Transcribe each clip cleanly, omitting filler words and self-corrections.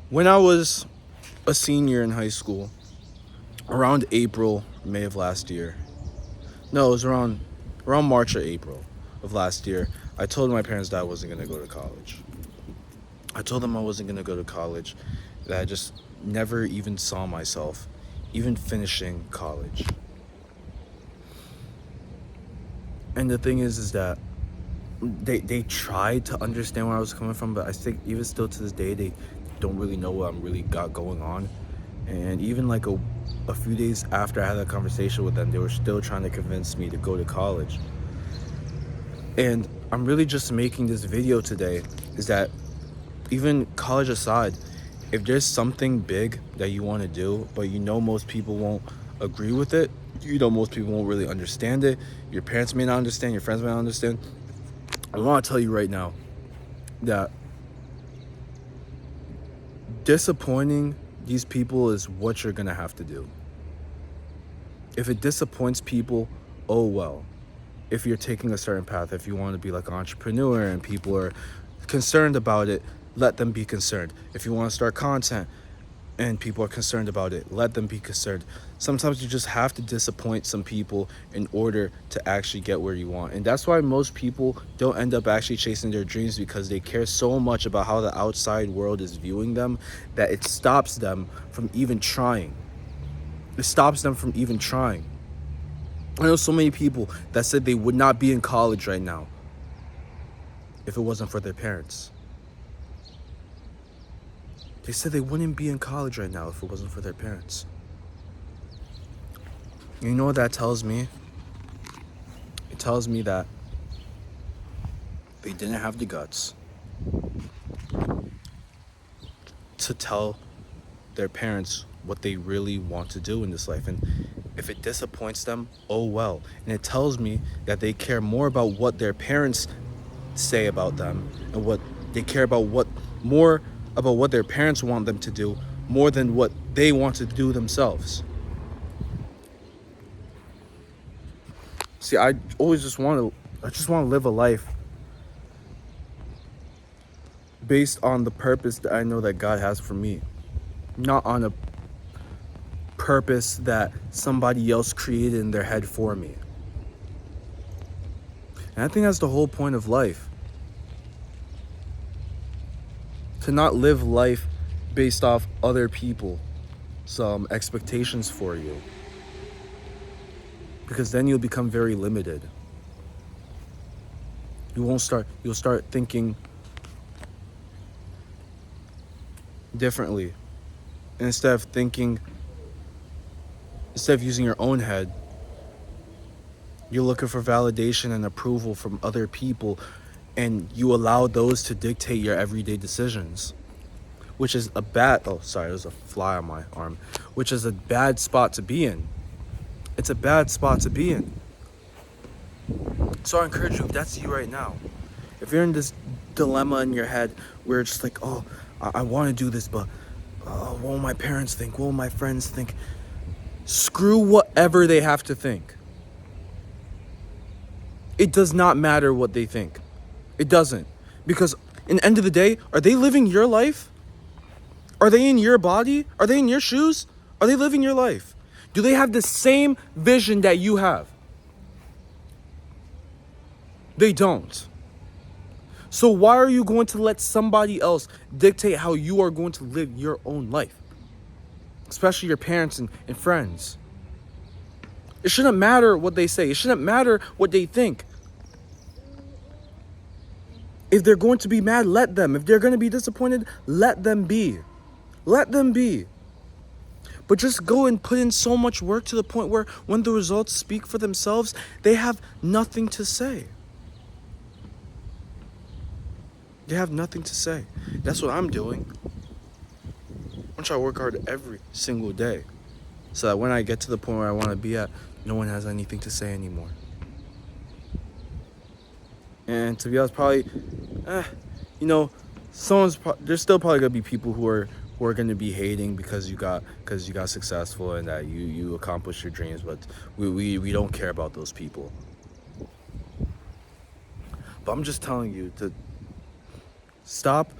When I was a senior in high school, around April, May of last year. No, it was around March or April of last year. I told my parents that I wasn't gonna go to college. I told them I wasn't gonna go to college, that I just never even saw myself even finishing college. And the thing is that they tried to understand where I was coming from, but I think even still to this day they don't really know what I'm really got going on. And even like a few days after I had that conversation with them, they were still trying to convince me to go to college. And I'm really just making this video today is that even college aside, if there's something big that you want to do, but you know most people won't agree with it, you know most people won't really understand it, your parents may not understand, your friends may not understand, I want to tell you right now that disappointing these people is what you're going to have to do. If it disappoints people, oh well. If you're taking a certain path, if you want to be like an entrepreneur and people are concerned about it, let them be concerned. If you want to start content and people are concerned about it, let them be concerned. Sometimes you just have to disappoint some people in order to actually get where you want. And that's why most people don't end up actually chasing their dreams, because they care so much about how the outside world is viewing them that it stops them from even trying. It stops them from even trying. I know so many people that said they would not be in college right now if it wasn't for their parents. They said they wouldn't be in college right now if it wasn't for their parents. You know what that tells me? It tells me that they didn't have the guts to tell their parents what they really want to do in this life. And if it disappoints them, oh well. And it tells me that they care more about what their parents say about them and what they care about, what more about what their parents want them to do more than what they want to do themselves. See, I just want to live a life based on the purpose that I know that God has for me, not on a purpose that somebody else created in their head for me. And I think that's the whole point of life. To not live life based off other people, some expectations for you. Because then you'll become very limited. You'll start thinking differently. And instead of using your own head, you're looking for validation and approval from other people, and you allow those to dictate your everyday decisions, which is a bad, oh sorry, there's a fly on my arm, which is a bad spot to be in. It's a bad spot to be in. So I encourage you, if that's you right now, if you're in this dilemma in your head where it's just like, oh, I want to do this, but what will my parents think? What will my friends think? Screw whatever they have to think. It does not matter what they think. It doesn't. Because in the end of the day, are they living your life? Are they in your body? Are they in your shoes? Are they living your life? Do they have the same vision that you have? They don't. So why are you going to let somebody else dictate how you are going to live your own life? Especially your parents and friends. It shouldn't matter what they say. It shouldn't matter what they think. If they're going to be mad, let them. If they're going to be disappointed, let them be. Let them be. But just go and put in so much work to the point where when the results speak for themselves, they have nothing to say. They have nothing to say. That's what I'm doing. I'm trying to work hard every single day so that when I get to the point where I want to be at, no one has anything to say anymore. And to be honest, probably, there's still probably gonna be people who are gonna be hating because you got successful and that you accomplished your dreams. But we don't care about those people. But I'm just telling you to stop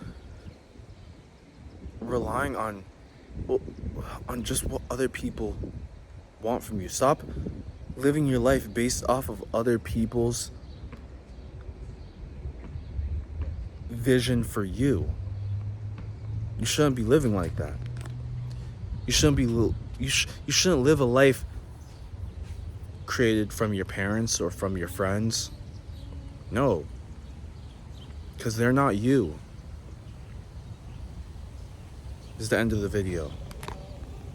relying on just what other people want from you. Stop living your life based off of other people's vision for you. You shouldn't be living like that. You shouldn't be you shouldn't live a life created from your parents or from your friends. No. Cuz they're not you. This is the end of the video.